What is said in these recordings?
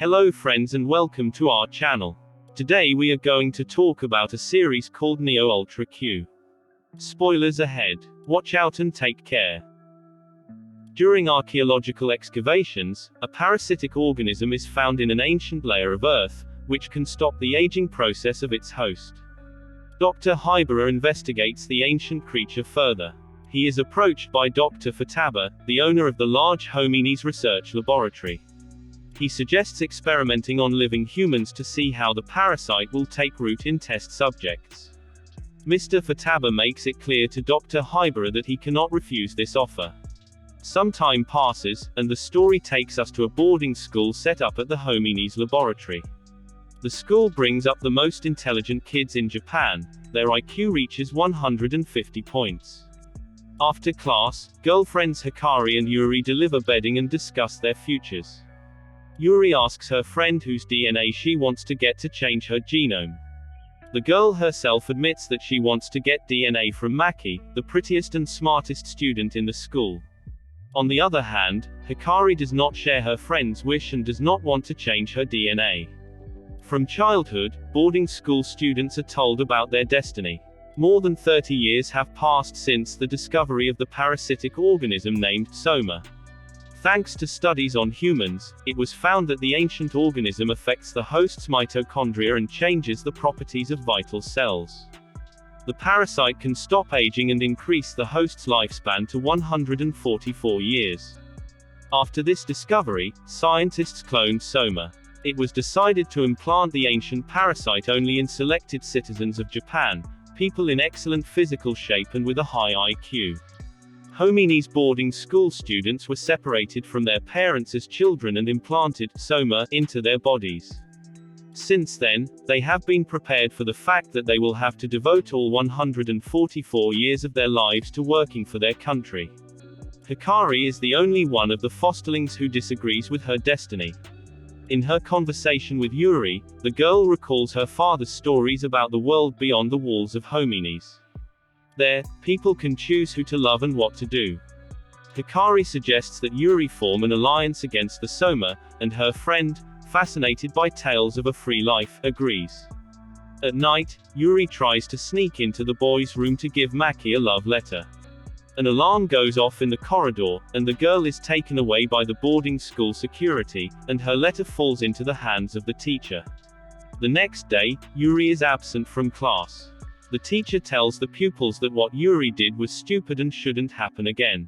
Hello friends and welcome to our channel. Today we are going to talk about a series called Neo Ultra Q. Spoilers ahead. Watch out and take care. During archaeological excavations, a parasitic organism is found in an ancient layer of Earth, which can stop the aging process of its host. Dr. Hibera investigates the ancient creature further. He is approached by Dr. Futaba, the owner of the large Hominis research laboratory. He suggests experimenting on living humans to see how the parasite will take root in test subjects. Mr. Futaba makes it clear to Dr. Hibera that he cannot refuse this offer. Some time passes, and the story takes us to a boarding school set up at the Hominis laboratory. The school brings up the most intelligent kids in Japan. Their IQ reaches 150 points. After class, girlfriends Hikari and Yuri deliver bedding and discuss their futures. Yuri asks her friend whose DNA she wants to get to change her genome. The girl herself admits that she wants to get DNA from Maki, the prettiest and smartest student in the school. On the other hand, Hikari does not share her friend's wish and does not want to change her DNA. From childhood, boarding school students are told about their destiny. More than 30 years have passed since the discovery of the parasitic organism named Soma. Thanks to studies on humans, it was found that the ancient organism affects the host's mitochondria and changes the properties of vital cells. The parasite can stop aging and increase the host's lifespan to 144 years. After this discovery, scientists cloned Soma. It was decided to implant the ancient parasite only in selected citizens of Japan, people in excellent physical shape and with a high IQ. Hominis boarding school students were separated from their parents as children and implanted Soma into their bodies. Since then, they have been prepared for the fact that they will have to devote all 144 years of their lives to working for their country. Hikari is the only one of the fosterlings who disagrees with her destiny. In her conversation with Yuri, the girl recalls her father's stories about the world beyond the walls of Hominis. There, people can choose who to love and what to do. Hikari suggests that Yuri form an alliance against the Soma, and her friend, fascinated by tales of a free life, agrees. At night, Yuri tries to sneak into the boys' room to give Maki a love letter. An alarm goes off in the corridor, and the girl is taken away by the boarding school security, and her letter falls into the hands of the teacher. The next day, Yuri is absent from class. The teacher tells the pupils that what Yuri did was stupid and shouldn't happen again.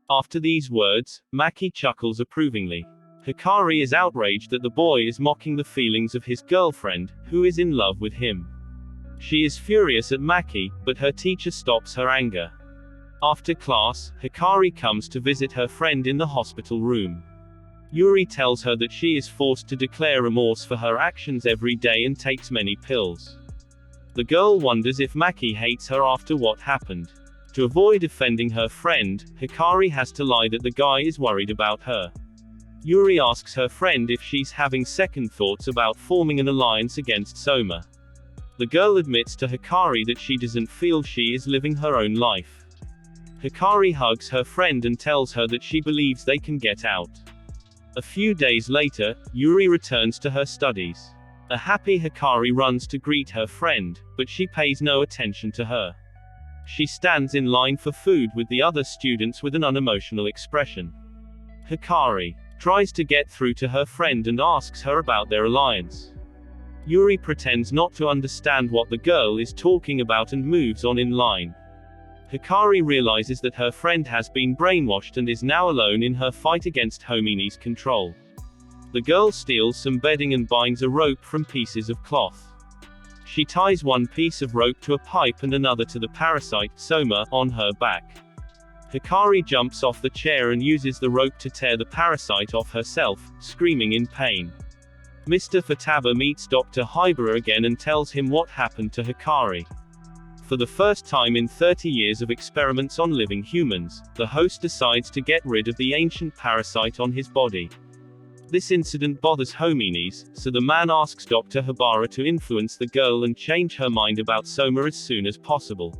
After these words, Maki chuckles approvingly. Hikari is outraged that the boy is mocking the feelings of his girlfriend, who is in love with him. She is furious at Maki, but her teacher stops her anger. After class, Hikari comes to visit her friend in the hospital room. Yuri tells her that she is forced to declare remorse for her actions every day and takes many pills. The girl wonders if Maki hates her after what happened. To avoid offending her friend, Hikari has to lie that the guy is worried about her. Yuri asks her friend if she's having second thoughts about forming an alliance against Soma. The girl admits to Hikari that she doesn't feel she is living her own life. Hikari hugs her friend and tells her that she believes they can get out. A few days later, Yuri returns to her studies. A happy Hikari runs to greet her friend, but she pays no attention to her. She stands in line for food with the other students with an unemotional expression. Hikari tries to get through to her friend and asks her about their alliance. Yuri pretends not to understand what the girl is talking about and moves on in line. Hikari realizes that her friend has been brainwashed and is now alone in her fight against Hominis' control. The girl steals some bedding and binds a rope from pieces of cloth. She ties one piece of rope to a pipe and another to the parasite, Soma, on her back. Hikari jumps off the chair and uses the rope to tear the parasite off herself, screaming in pain. Mr. Futaba meets Dr. Hibera again and tells him what happened to Hikari. For the first time in 30 years of experiments on living humans, the host decides to get rid of the ancient parasite on his body. This incident bothers Hominis, so the man asks Dr. Hibera to influence the girl and change her mind about Soma as soon as possible.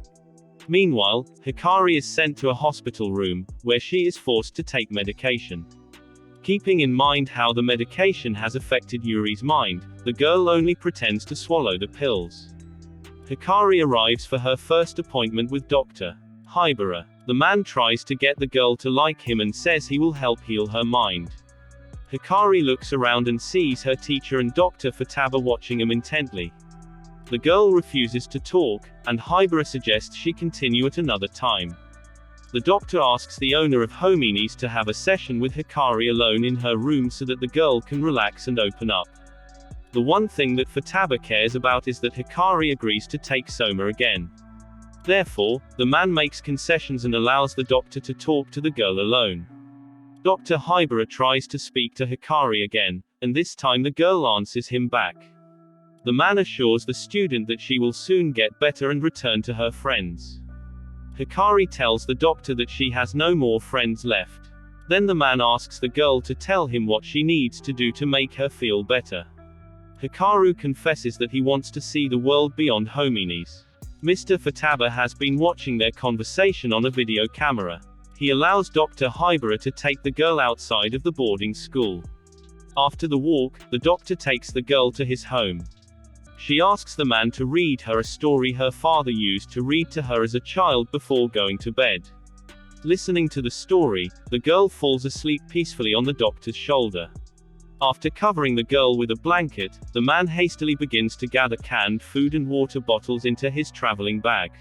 Meanwhile, Hikari is sent to a hospital room, where she is forced to take medication. Keeping in mind how the medication has affected Yuri's mind, the girl only pretends to swallow the pills. Hikari arrives for her first appointment with Dr. Hibara. The man tries to get the girl to like him and says he will help heal her mind. Hikari looks around and sees her teacher and Dr. Futaba watching him intently. The girl refuses to talk, and Hibara suggests she continue at another time. The doctor asks the owner of Homines to have a session with Hikari alone in her room so that the girl can relax and open up. The one thing that Futaba cares about is that Hikari agrees to take Soma again. Therefore, the man makes concessions and allows the doctor to talk to the girl alone. Dr. Hibara tries to speak to Hikari again, and this time the girl answers him back. The man assures the student that she will soon get better and return to her friends. Hikari tells the doctor that she has no more friends left. Then the man asks the girl to tell him what she needs to do to make her feel better. Hikaru confesses that he wants to see the world beyond Homines. Mr. Futaba has been watching their conversation on a video camera. He allows Dr. Hibara to take the girl outside of the boarding school. After the walk, the doctor takes the girl to his home. She asks the man to read her a story her father used to read to her as a child before going to bed. Listening to the story, the girl falls asleep peacefully on the doctor's shoulder. After covering the girl with a blanket, the man hastily begins to gather canned food and water bottles into his traveling bag.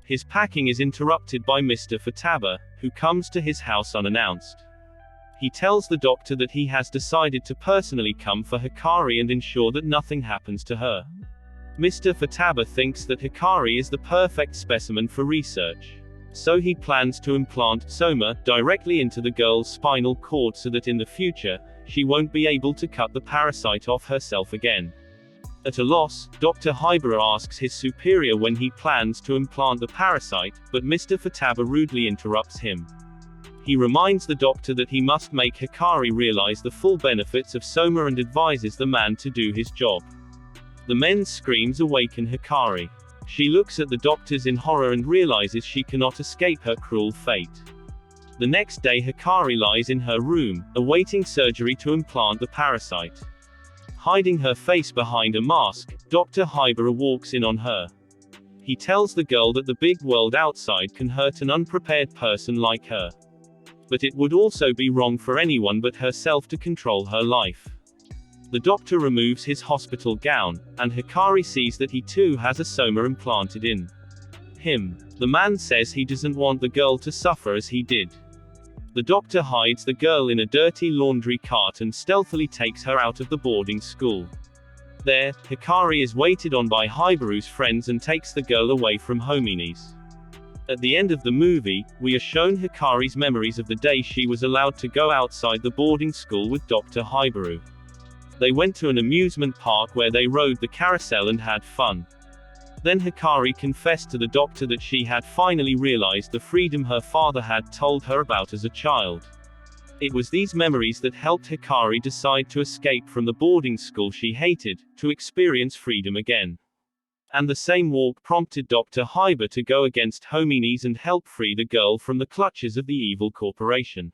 His packing is interrupted by Mr. Futaba, who comes to his house unannounced. He tells the doctor that he has decided to personally come for Hikari and ensure that nothing happens to her. Mr. Futaba thinks that Hikari is the perfect specimen for research. So he plans to implant Soma directly into the girl's spinal cord so that in the future, she won't be able to cut the parasite off herself again. At a loss, Dr. Hibara asks his superior when he plans to implant the parasite, but Mr. Futaba rudely interrupts him. He reminds the doctor that he must make Hikari realize the full benefits of Soma and advises the man to do his job. The men's screams awaken Hikari. She looks at the doctors in horror and realizes she cannot escape her cruel fate. The next day Hikari lies in her room, awaiting surgery to implant the parasite. Hiding her face behind a mask, Dr. Hibara walks in on her. He tells the girl that the big world outside can hurt an unprepared person like her. But it would also be wrong for anyone but herself to control her life. The doctor removes his hospital gown, and Hikari sees that he too has a Soma implanted in him. The man says he doesn't want the girl to suffer as he did. The doctor hides the girl in a dirty laundry cart and stealthily takes her out of the boarding school. There, Hikari is waited on by Hibaru's friends and takes the girl away from Homines. At the end of the movie, we are shown Hikari's memories of the day she was allowed to go outside the boarding school with Dr. Hibaru. They went to an amusement park where they rode the carousel and had fun. Then Hikari confessed to the doctor that she had finally realized the freedom her father had told her about as a child. It was these memories that helped Hikari decide to escape from the boarding school she hated, to experience freedom again. And the same walk prompted Dr. Hibara to go against Homines and help free the girl from the clutches of the evil corporation.